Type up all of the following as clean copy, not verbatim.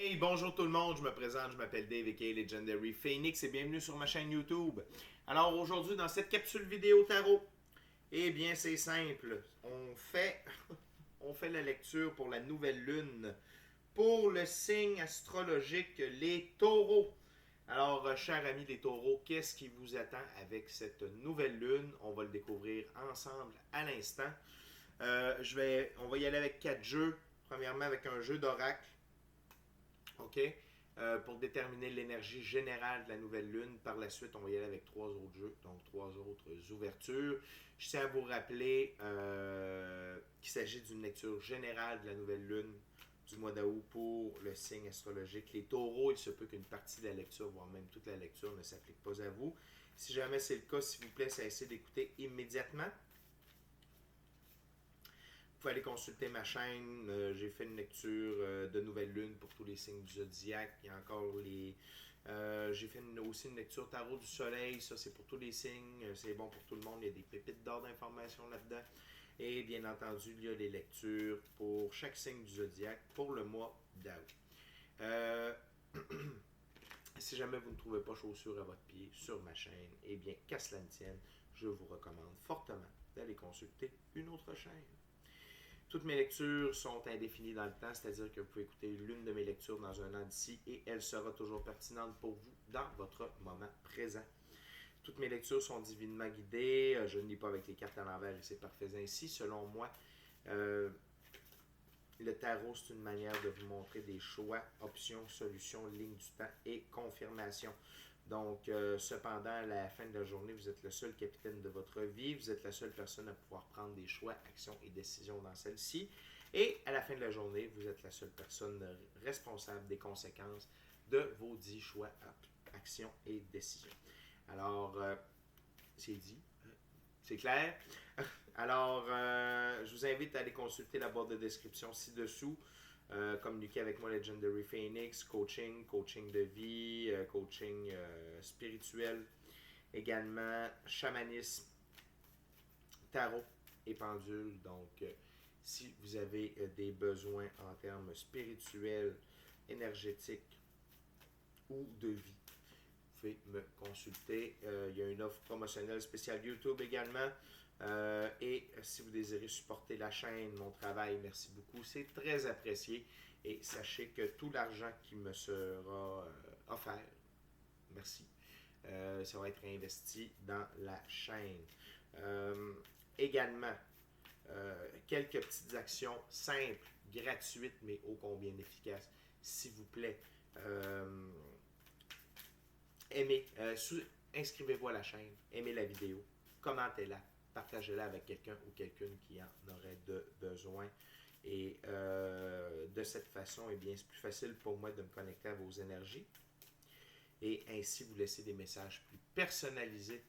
Hey, bonjour tout le monde, je me présente, je m'appelle Dave aka Legendary Phoenix et bienvenue sur ma chaîne YouTube. Alors aujourd'hui dans cette capsule vidéo tarot, eh bien c'est simple, on fait la lecture pour la nouvelle lune, pour le signe astrologique les taureaux. Alors chers amis des taureaux, qu'est-ce qui vous attend avec cette nouvelle lune? On va le découvrir ensemble à l'instant. On va y aller avec 4 jeux, premièrement avec un jeu d'oracle. OK? Pour déterminer l'énergie générale de la nouvelle lune. Par la suite, on va y aller avec 3 autres jeux, donc 3 autres ouvertures. Je tiens à vous rappeler qu'il s'agit d'une lecture générale de la nouvelle lune du mois d'août pour le signe astrologique. Les taureaux, il se peut qu'une partie de la lecture, voire même toute la lecture, ne s'applique pas à vous. Si jamais c'est le cas, s'il vous plaît, cessez d'écouter immédiatement. Vous pouvez aller consulter ma chaîne. J'ai fait une lecture de nouvelle lune pour tous les signes du zodiaque. Il y a encore les. J'ai fait aussi une lecture tarot du soleil. Ça, c'est pour tous les signes. C'est bon pour tout le monde. Il y a des pépites d'or d'informations là-dedans. Et bien entendu, il y a les lectures pour chaque signe du zodiaque pour le mois d'août. Si jamais vous ne trouvez pas chaussures à votre pied sur ma chaîne, eh bien, qu'à cela ne tienne, je vous recommande fortement d'aller consulter une autre chaîne. Toutes mes lectures sont indéfinies dans le temps, c'est-à-dire que vous pouvez écouter l'une de mes lectures dans un an d'ici et elle sera toujours pertinente pour vous dans votre moment présent. Toutes mes lectures sont divinement guidées, je ne lis pas avec les cartes à l'envers et c'est parfait ainsi. Selon moi, le tarot, c'est une manière de vous montrer des choix, options, solutions, lignes du temps et confirmation. Donc, cependant, à la fin de la journée, vous êtes le seul capitaine de votre vie. Vous êtes la seule personne à pouvoir prendre des choix, actions et décisions dans celle-ci. Et à la fin de la journée, vous êtes la seule personne responsable des conséquences de vos 10 choix, actions et décisions. Alors, c'est dit. C'est clair? Alors, je vous invite à aller consulter la boîte de description ci-dessous. Communiquer avec moi Legendary Phoenix, coaching de vie, coaching spirituel, également chamanisme, tarot et pendule. Donc, si vous avez des besoins en termes spirituels, énergétiques ou de vie, vous pouvez me consulter. Il y a une offre promotionnelle spéciale YouTube également. Et si vous désirez supporter la chaîne, mon travail, merci beaucoup. C'est très apprécié. Et sachez que tout l'argent qui me sera offert, merci, ça va être investi dans la chaîne. Également, quelques petites actions simples, gratuites, mais ô combien efficaces. S'il vous plaît, aimez, inscrivez-vous à la chaîne, aimez la vidéo, commentez-la, partagez-la avec quelqu'un ou quelqu'une qui en aurait besoin. Et de cette façon, eh bien, c'est plus facile pour moi de me connecter à vos énergies et ainsi vous laisser des messages plus personnalisés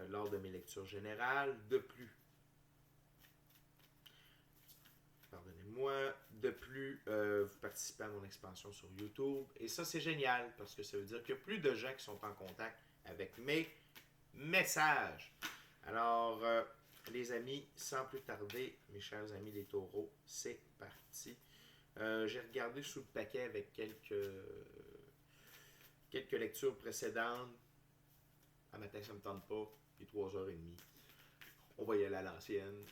lors de mes lectures générales. De plus, vous participez à mon expansion sur YouTube. Et ça, c'est génial parce que ça veut dire qu'il y a plus de gens qui sont en contact avec mes messages. Alors, les amis, sans plus tarder, mes chers amis les taureaux, c'est parti. J'ai regardé sous le paquet avec quelques lectures précédentes. À matin, ça ne me tente pas. Il est 3h30. On va y aller à l'ancienne.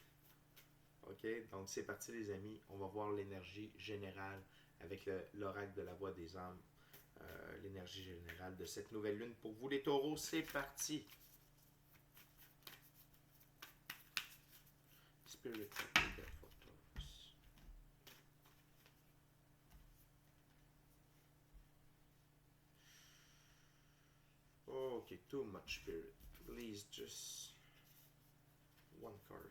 OK? Donc, c'est parti, les amis. On va voir l'énergie générale avec l'oracle de la voix des âmes. L'énergie générale de cette nouvelle lune. Pour vous, les taureaux, c'est parti. Spirit for Taurus. Okay, too much spirit. Please just one card.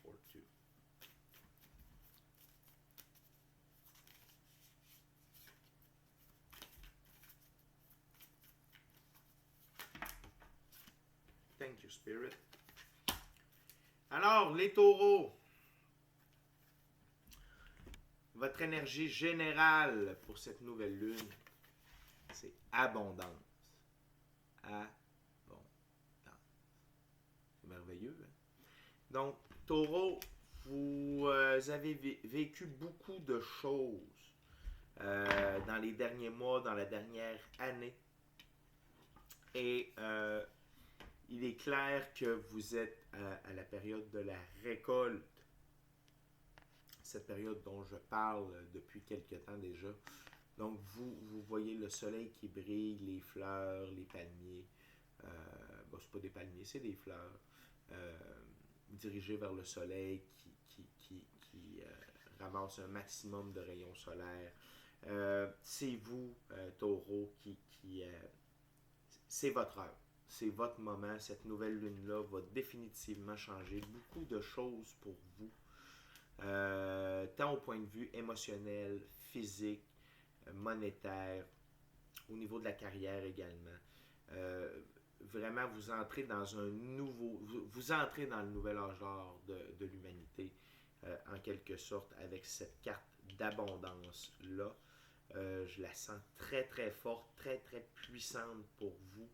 Or two. Thank you, Spirit. Alors, les taureaux, votre énergie générale pour cette nouvelle lune, c'est abondance. Abondance. C'est merveilleux, hein? Donc, taureau, vous avez vécu beaucoup de choses dans les derniers mois, dans la dernière année. Et il est clair que vous êtes à la période de la récolte, cette période dont je parle depuis quelque temps déjà. Donc vous voyez le soleil qui brille, les fleurs, les palmiers. Bon, c'est pas des palmiers, c'est des fleurs. Euh, dirigées vers le soleil qui ramasse un maximum de rayons solaires. C'est vous, taureau, c'est votre heure. C'est votre moment. Cette nouvelle lune-là va définitivement changer beaucoup de choses pour vous. Tant au point de vue émotionnel, physique, monétaire, au niveau de la carrière également. Vraiment, vous entrez dans un nouveau... Vous entrez dans le nouvel âge d'or de l'humanité, en quelque sorte, avec cette carte d'abondance-là. Je la sens très, très forte, très, très puissante pour vous.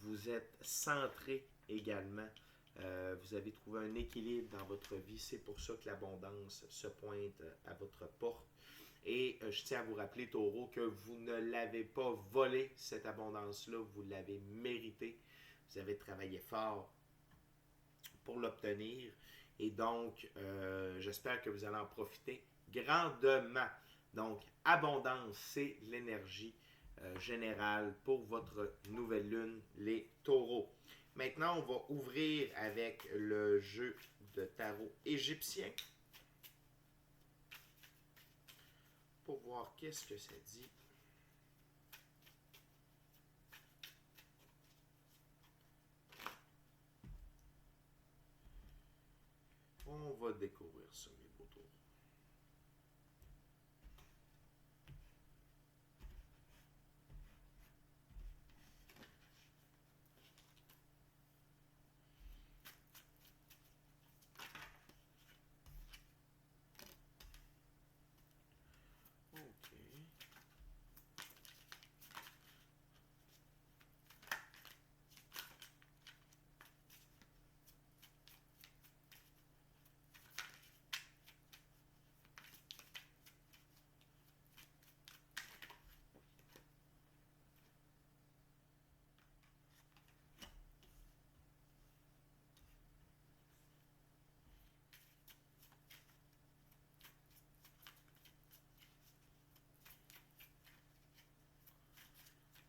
Vous êtes centré également. Vous avez trouvé un équilibre dans votre vie. C'est pour ça que l'abondance se pointe à votre porte. Et je tiens à vous rappeler, taureau, que vous ne l'avez pas volé, cette abondance-là. Vous l'avez méritée. Vous avez travaillé fort pour l'obtenir. Et donc, j'espère que vous allez en profiter grandement. Donc, abondance, c'est l'énergie générale pour votre nouvelle lune, les taureaux. Maintenant, on va ouvrir avec le jeu de tarot égyptien pour voir qu'est-ce que ça dit. On va découvrir ça, mes beaux taureaux.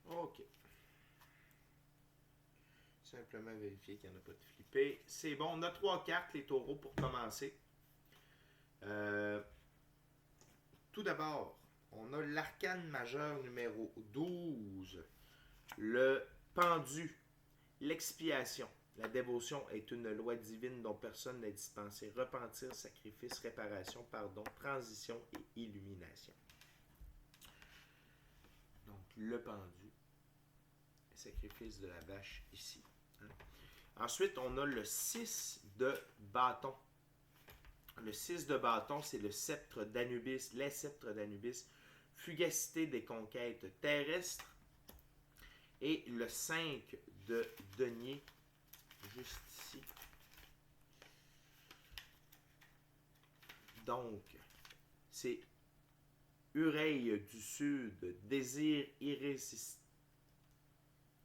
OK. OK. Simplement vérifier qu'il n'y en a pas de flippé. C'est bon, on a 3 cartes, les taureaux, pour commencer. Tout d'abord, on a l'arcane majeur numéro 12, le pendu, l'expiation. La dévotion est une loi divine dont personne n'est dispensé. Repentir, sacrifice, réparation, pardon, transition et illumination. Donc, le pendu, sacrifice de la vache ici. Hein? Ensuite, on a le 6 de bâton. Le 6 de bâton, c'est le sceptre d'Anubis, les sceptres d'Anubis, fugacité des conquêtes terrestres. Et le 5 de denier, juste ici. Donc, c'est Ureille du Sud, désir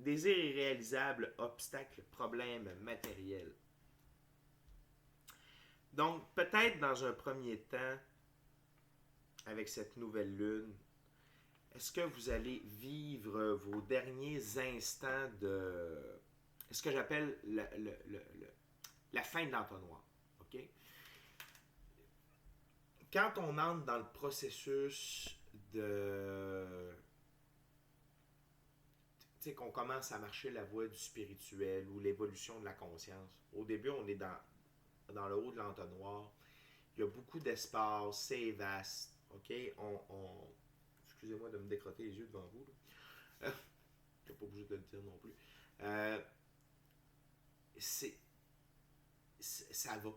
irréalisable, obstacle, problème matériel. Donc, peut-être dans un premier temps, avec cette nouvelle lune, est-ce que vous allez vivre vos derniers instants de ce que j'appelle la fin de l'entonnoir? Okay? Quand on entre dans le processus de... Tu sais, qu'on commence à marcher la voie du spirituel ou l'évolution de la conscience, au début, on est dans le haut de l'entonnoir. Il y a beaucoup d'espace, c'est vaste. OK? Excusez-moi de me décrotter les yeux devant vous. Je ne suis pas obligé de le dire non plus. Ça va.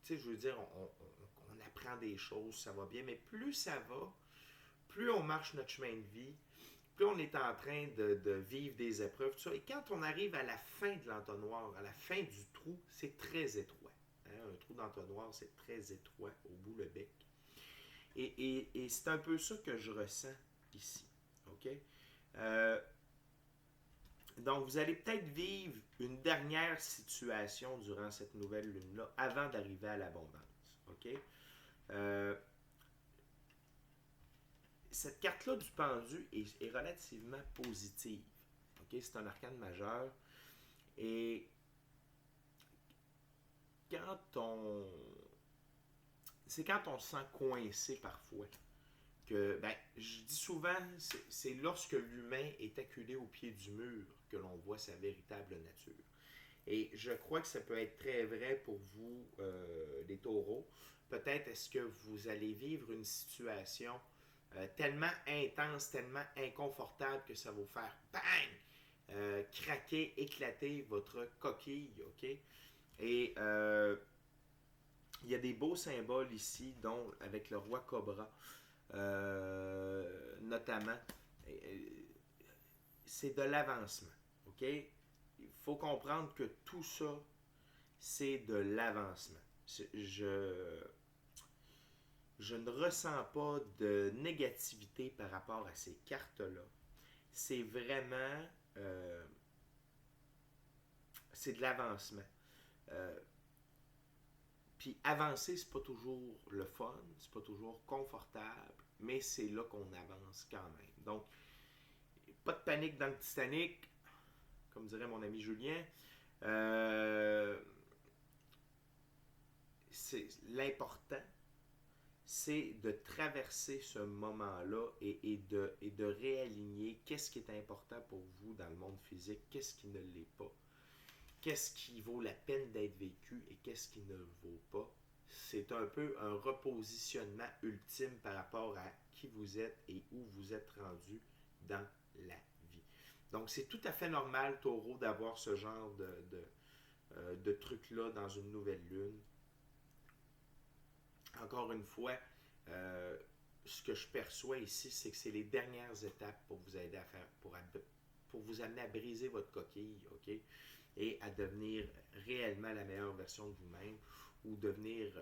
Tu sais, je veux dire, on apprend des choses, ça va bien, mais plus ça va, plus on marche notre chemin de vie, plus on est en train de vivre des épreuves, tout ça. Et quand on arrive à la fin de l'entonnoir, à la fin du trou, c'est très étroit. Hein? Un trou d'entonnoir, c'est très étroit au bout le bec. Et c'est un peu ça que je ressens ici. OK? Donc, vous allez peut-être vivre une dernière situation durant cette nouvelle lune-là avant d'arriver à l'abondance. OK? Cette carte-là du pendu est relativement positive. OK? C'est un arcane majeur. Et c'est quand on se sent coincé parfois. Je dis souvent, c'est lorsque l'humain est acculé au pied du mur que l'on voit sa véritable nature. Et je crois que ça peut être très vrai pour vous, les taureaux. Peut-être est-ce que vous allez vivre une situation tellement intense, tellement inconfortable que ça va vous faire bang! Craquer, éclater votre coquille, OK? Et il y a des beaux symboles ici, dont avec le roi Cobra, notamment. C'est de l'avancement, OK? Il faut comprendre que tout ça, c'est de l'avancement. Je ne ressens pas de négativité par rapport à ces cartes-là. C'est vraiment... c'est de l'avancement. Puis avancer, c'est pas toujours le fun, c'est pas toujours confortable, mais c'est là qu'on avance quand même. Donc, pas de panique dans le Titanic, comme dirait mon ami Julien. L'important, c'est de traverser ce moment-là et de réaligner qu'est-ce qui est important pour vous dans le monde physique, qu'est-ce qui ne l'est pas. Qu'est-ce qui vaut la peine d'être vécu et qu'est-ce qui ne le vaut pas. C'est un peu un repositionnement ultime par rapport à qui vous êtes et où vous êtes rendu dans la vie. Donc, c'est tout à fait normal, Taureau, d'avoir ce genre de truc-là dans une nouvelle lune. Encore une fois, ce que je perçois ici, c'est que c'est les dernières étapes pour vous aider à faire, pour vous amener à briser votre coquille, OK? Et à devenir réellement la meilleure version de vous-même ou devenir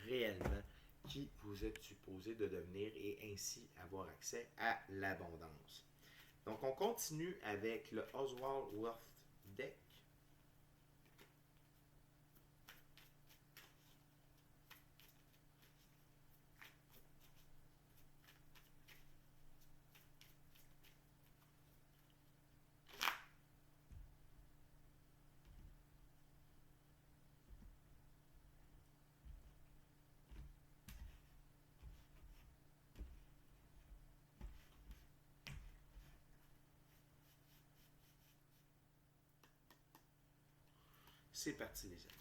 réellement qui vous êtes supposé de devenir et ainsi avoir accès à l'abondance. Donc, on continue avec le Oswald Worth Deck. C'est parti, les amis.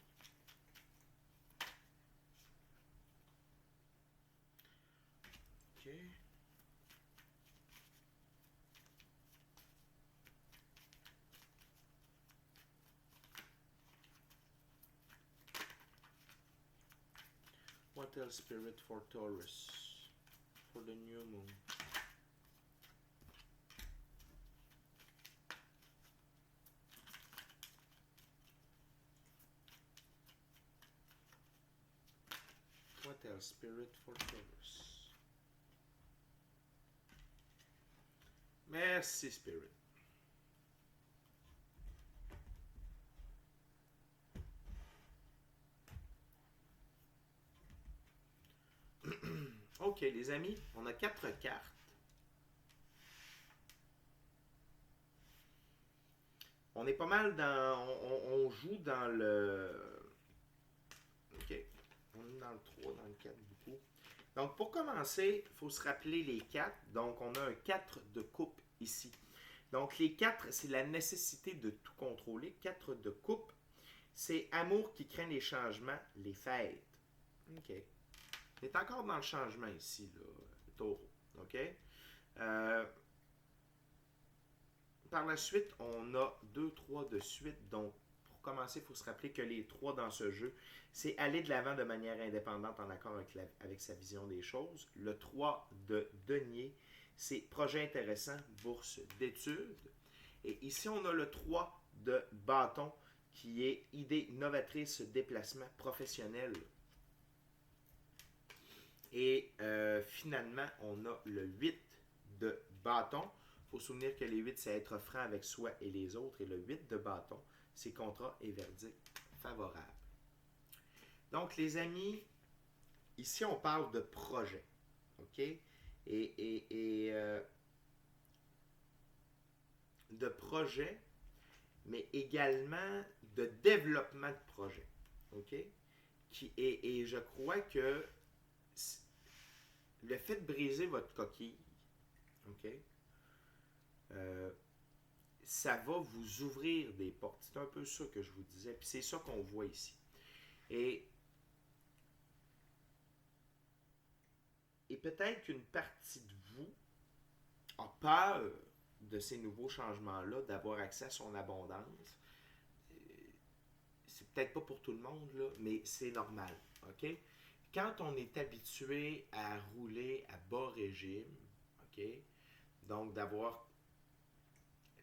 OK. What else, Spirit, for Taurus? For the new moon. What else, Spirit, for Taurus? Merci, Spirit. OK, les amis, on a 4 cartes. On est pas mal dans... On joue dans le... OK. On est dans le 3, dans le 4 beaucoup. Donc, pour commencer, il faut se rappeler les 4. Donc, on a un 4 de coupe ici. Donc, les 4, c'est la nécessité de tout contrôler. 4 de coupe, c'est amour qui craint les changements, les fêtes. OK. On est encore dans le changement ici, là, Taureau. OK? Par la suite, on a 2, 3 de suite. Donc, pour commencer, il faut se rappeler que les 3 dans ce jeu, c'est aller de l'avant de manière indépendante en accord avec sa vision des choses. Le 3 de denier, c'est projet intéressant, bourse d'études. Et ici, on a le 3 de bâton qui est idée novatrice, déplacement professionnel. Et finalement, on a le 8 de bâton. Il faut se souvenir que les 8, c'est être franc avec soi et les autres. Et le 8 de bâton, c'est contrat et verdict favorable. Donc, les amis, ici, on parle de projet. OK? De projet, mais également de développement de projet. OK? Et je crois que le fait de briser votre coquille, OK? Ça va vous ouvrir des portes. C'est un peu ça que je vous disais. Puis c'est ça qu'on voit ici. Et peut-être qu'une partie de vous a peur de ces nouveaux changements-là, d'avoir accès à son abondance. C'est peut-être pas pour tout le monde, là, mais c'est normal. OK? Quand on est habitué à rouler à bas régime, OK? Donc d'avoir,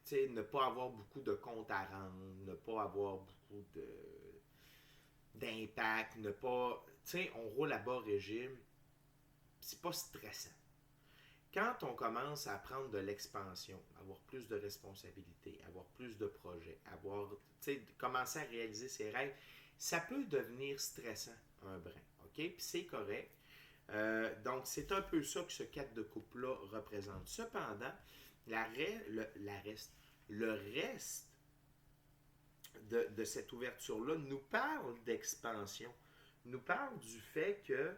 tu sais, ne pas avoir beaucoup de comptes à rendre, ne pas avoir beaucoup d'impact, ne pas, tu sais, on roule à bas régime, c'est pas stressant. Quand on commence à prendre de l'expansion, avoir plus de responsabilités, avoir plus de projets, commencer à réaliser ses rêves, ça peut devenir stressant un brin. OK? Puis c'est correct. Donc, c'est un peu ça que ce 4 de coupe-là représente. Cependant, le reste de cette ouverture-là nous parle d'expansion, nous parle du fait que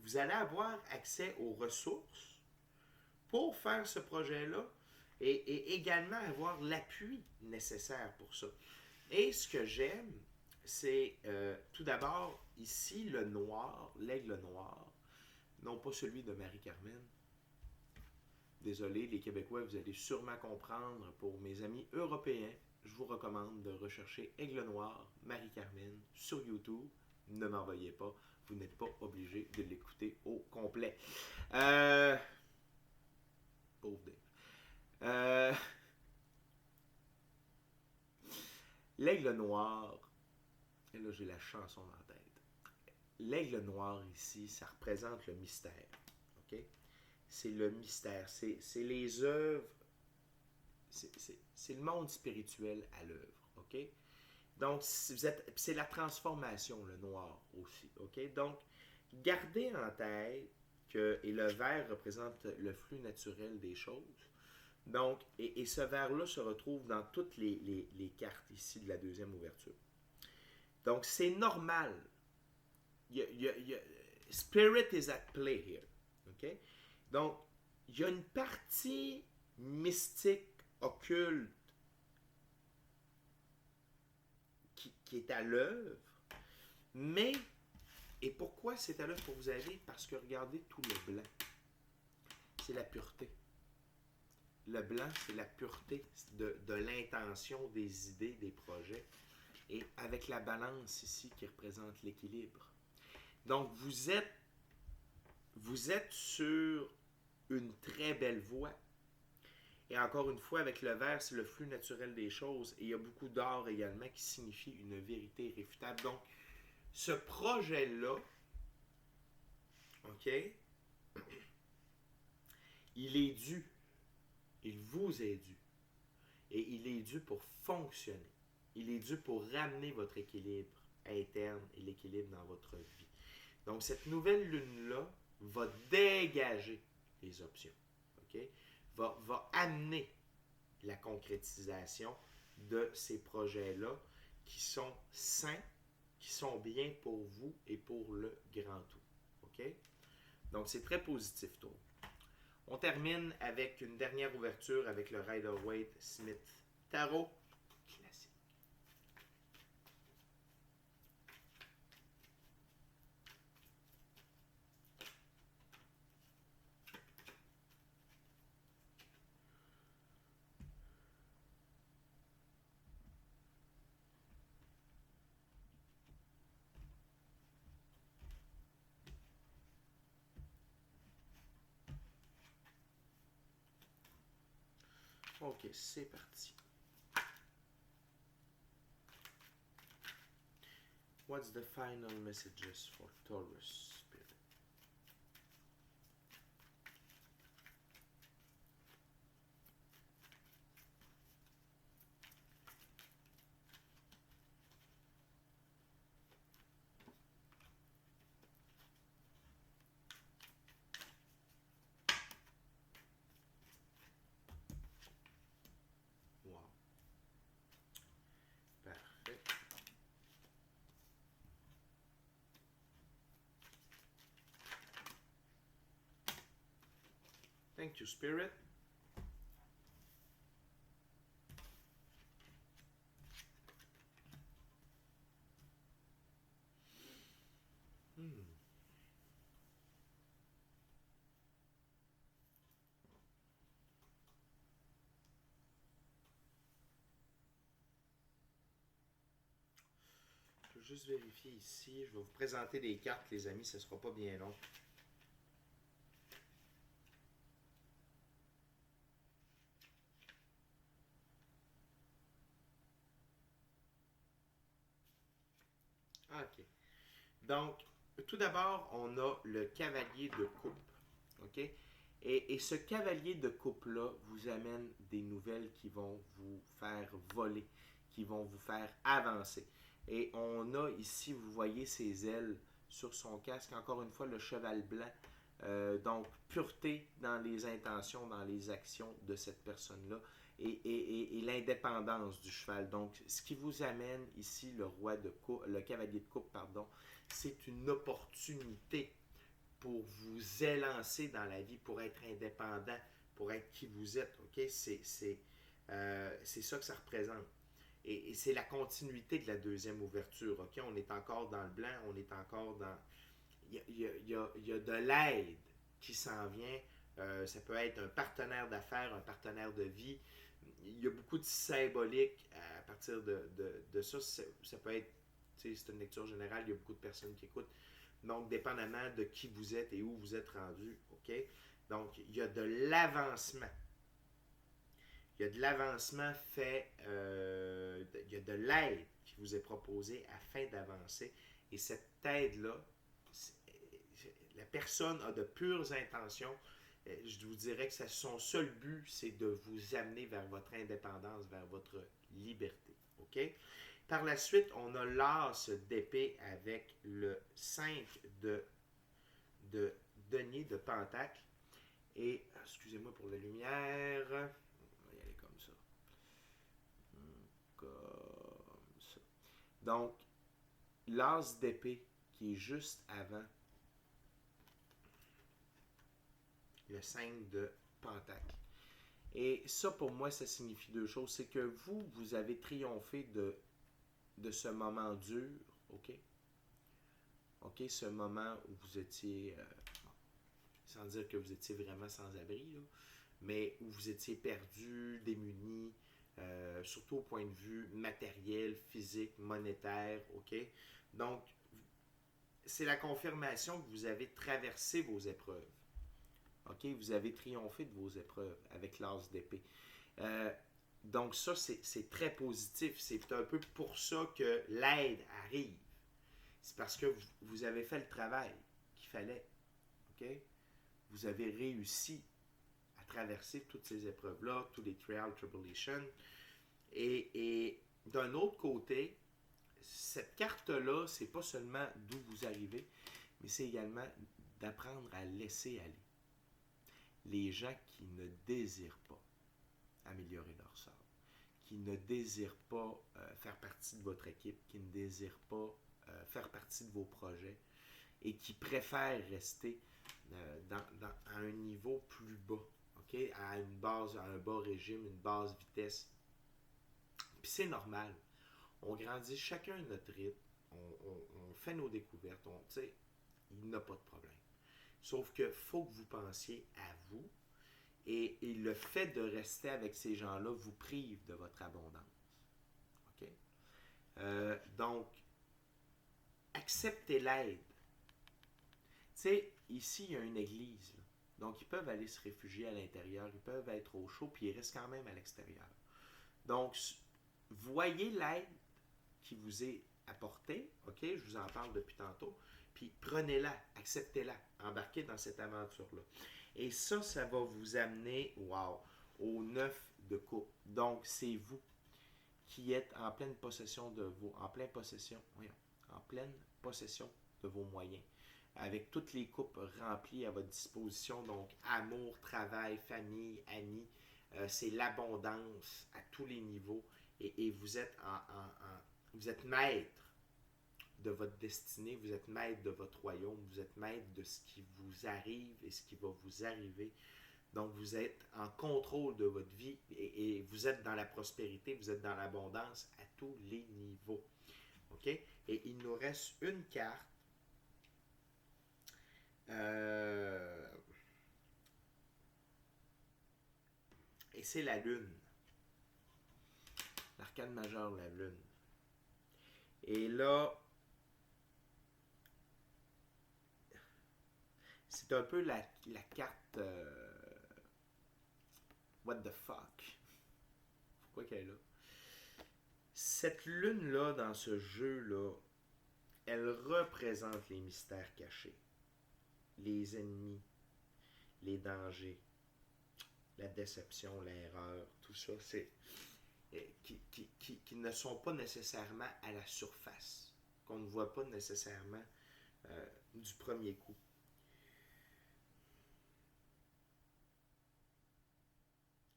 vous allez avoir accès aux ressources pour faire ce projet-là et également avoir l'appui nécessaire pour ça. Et ce que j'aime, c'est tout d'abord ici le noir, l'aigle noir, non pas celui de Marie-Carmen. Désolé, les Québécois, vous allez sûrement comprendre. Pour mes amis européens, je vous recommande de rechercher Aigle Noir, Marie-Carmen sur YouTube. Ne m'envoyez pas, vous n'êtes pas obligé de l'écouter au complet. Pauvre Dave. L'aigle noir, et là j'ai la chanson dans la tête. L'aigle noir ici, ça représente le mystère. OK? C'est le mystère, c'est les œuvres, c'est le monde spirituel à l'œuvre. OK? Donc, c'est la transformation, le noir aussi. OK? Donc, gardez en tête que, et le vert représente le flux naturel des choses. Donc, et ce vert-là se retrouve dans toutes les cartes ici de la deuxième ouverture. Donc, c'est normal. Spirit is at play here. OK? Donc, il y a une partie mystique, occulte, qui est à l'œuvre, mais, et pourquoi c'est à l'œuvre pour vous aider? Parce que regardez tout le blanc. C'est la pureté. Le blanc, c'est la pureté de l'intention, des idées, des projets. Et avec la balance ici qui représente l'équilibre. Donc, vous êtes sur une très belle voie. Et encore une fois, avec le vert, c'est le flux naturel des choses. Et il y a beaucoup d'or également qui signifie une vérité irréfutable. Donc, ce projet-là, OK, il est dû. Il vous est dû. Et il est dû pour fonctionner. Il est dû pour ramener votre équilibre interne et l'équilibre dans votre vie. Donc, cette nouvelle lune-là va dégager les options. OK? Va amener la concrétisation de ces projets-là qui sont sains, qui sont bien pour vous et pour le grand tout. OK? Donc, c'est très positif, tout. On termine avec une dernière ouverture avec le Rider-Waite Smith Tarot classique. OK, c'est parti. What's the final messages for Taurus Spirit? Wow. Parfait. Thank you, Spirit. Je vais juste vérifier ici. Je vais vous présenter des cartes, les amis. Ce ne sera pas bien long. OK. Donc, tout d'abord, on a le cavalier de coupe. OK? Et ce cavalier de coupe-là vous amène des nouvelles qui vont vous faire voler, qui vont vous faire avancer. Et on a ici, vous voyez ses ailes sur son casque, encore une fois, le cheval blanc. Donc, pureté dans les intentions, dans les actions de cette personne-là et l'indépendance du cheval. Donc, ce qui vous amène ici, le cavalier de coupe, pardon, c'est une opportunité pour vous élancer dans la vie, pour être indépendant, pour être qui vous êtes. OK? C'est ça que ça représente. Et c'est la continuité de la deuxième ouverture. OK? On est encore dans le blanc, on est encore dans... Il y a de l'aide qui s'en vient. Ça peut être un partenaire d'affaires, un partenaire de vie. Il y a beaucoup de symbolique à partir de ça. Ça peut être, c'est une lecture générale, il y a beaucoup de personnes qui écoutent. Donc, dépendamment de qui vous êtes et où vous êtes rendu, OK? Donc, il y a de l'avancement. Il y a de l'avancement fait, il y a de l'aide qui vous est proposée afin d'avancer. Et cette aide-là, la personne a de pures intentions. Je vous dirais que son seul but, c'est de vous amener vers votre indépendance, vers votre liberté. OK? Par la suite, on a l'as d'épée avec le 5 de denier de pentacle. Et, excusez-moi pour la lumière, on va y aller comme ça. Comme ça. Donc, l'as d'épée qui est juste avant le 5 de pentacle. Et ça, pour moi, ça signifie deux choses. C'est que vous avez triomphé de ce moment dur, OK? OK, ce moment où vous étiez, sans dire que vous étiez vraiment sans abri, là, mais où vous étiez perdu, démuni, surtout au point de vue matériel, physique, monétaire, OK? Donc, c'est la confirmation que vous avez traversé vos épreuves. OK? Vous avez triomphé de vos épreuves avec l'as d'épée. Donc ça, c'est très positif. C'est un peu pour ça que l'aide arrive. C'est parce que vous avez fait le travail qu'il fallait. OK? Vous avez réussi à traverser toutes ces épreuves-là, tous les trials, tribulations. Et d'un autre côté, cette carte-là, c'est pas seulement d'où vous arrivez, mais c'est également d'apprendre à laisser aller les gens qui ne désirent pas améliorer leur sort, qui ne désirent pas faire partie de votre équipe, qui ne désirent pas faire partie de vos projets et qui préfèrent rester à un niveau plus bas, okay? À une base, à un bas régime, une basse vitesse. Puis c'est normal. On grandit chacun à notre rythme, on fait nos découvertes, il n'y a pas de problème. Sauf qu'il faut que vous pensiez à vous et le fait de rester avec ces gens-là vous prive de votre abondance. OK? Donc, acceptez l'aide. Tu sais, ici, il y a une église. Là. Donc, ils peuvent aller se réfugier à l'intérieur, ils peuvent être au chaud, puis ils restent quand même à l'extérieur. Donc, voyez l'aide qui vous est apporter, ok? Je vous en parle depuis tantôt. Puis prenez-la, acceptez-la, embarquez dans cette aventure-là. Et ça va vous amener, wow, au 9 de coupe. Donc, c'est vous qui êtes en pleine possession de vos, en pleine possession de vos moyens, avec toutes les coupes remplies à votre disposition, donc amour, travail, famille, amis, c'est l'abondance à tous les niveaux, et vous êtes vous êtes maître de votre destinée, vous êtes maître de votre royaume, vous êtes maître de ce qui vous arrive et ce qui va vous arriver. Donc, vous êtes en contrôle de votre vie et vous êtes dans la prospérité, vous êtes dans l'abondance à tous les niveaux. OK? Et il nous reste une carte. Et c'est la Lune. L'arcane majeur, la Lune. Et là, c'est un peu la carte what the fuck. Pourquoi qu'elle est là? Cette lune-là, dans ce jeu-là, elle représente les mystères cachés, les ennemis, les dangers, la déception, l'erreur, tout ça, c'est qui ne sont pas nécessairement à la surface, qu'on ne voit pas nécessairement du premier coup.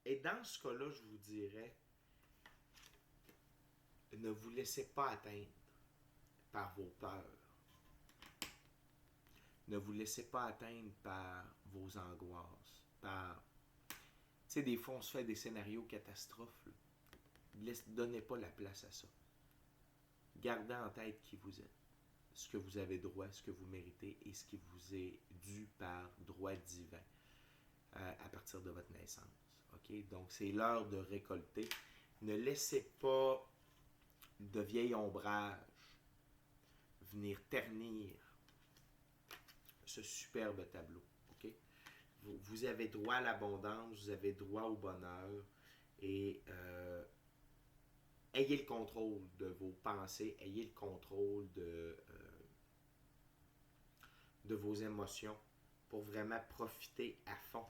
Et dans ce cas-là, je vous dirais, ne vous laissez pas atteindre par vos peurs. Ne vous laissez pas atteindre par vos angoisses, par... Tu sais, des fois, on se fait des scénarios catastrophes. Ne donnez pas la place à ça. Gardez en tête qui vous êtes, ce que vous avez droit, ce que vous méritez et ce qui vous est dû par droit divin à partir de votre naissance. Okay? Donc, c'est l'heure de récolter. Ne laissez pas de vieil ombrage venir ternir ce superbe tableau. Okay? Vous avez droit à l'abondance, vous avez droit au bonheur et ayez le contrôle de vos pensées, ayez le contrôle de vos émotions pour vraiment profiter à fond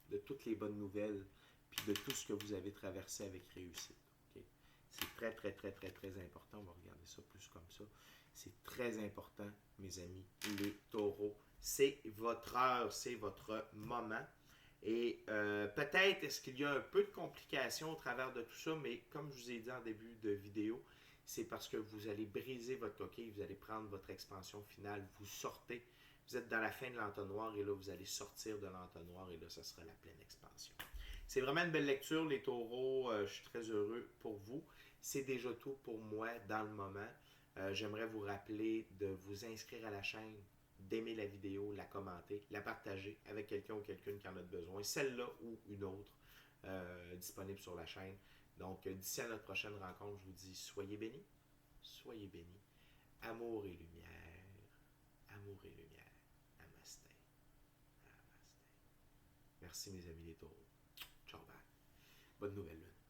de toutes les bonnes nouvelles puis de tout ce que vous avez traversé avec réussite. Okay? C'est très, très, très, très, très important. On va regarder ça plus comme ça. C'est très important, mes amis, les taureaux. C'est votre heure, c'est votre moment. Et peut-être est-ce qu'il y a un peu de complications au travers de tout ça, mais comme je vous ai dit en début de vidéo, c'est parce que vous allez briser votre coquille, vous allez prendre votre expansion finale, vous sortez, vous êtes dans la fin de l'entonnoir et là vous allez sortir de l'entonnoir et là ça sera la pleine expansion. C'est vraiment une belle lecture, les taureaux, je suis très heureux pour vous. C'est déjà tout pour moi dans le moment. J'aimerais vous rappeler de vous inscrire à la chaîne, d'aimer la vidéo, la commenter, la partager avec quelqu'un ou quelqu'une qui en a besoin, celle-là ou une autre disponible sur la chaîne. Donc, d'ici à notre prochaine rencontre, je vous dis soyez bénis, amour et lumière, amour et lumière, namasté, namasté. Merci mes amis les taureaux. Ciao, bye. Bonne nouvelle lune.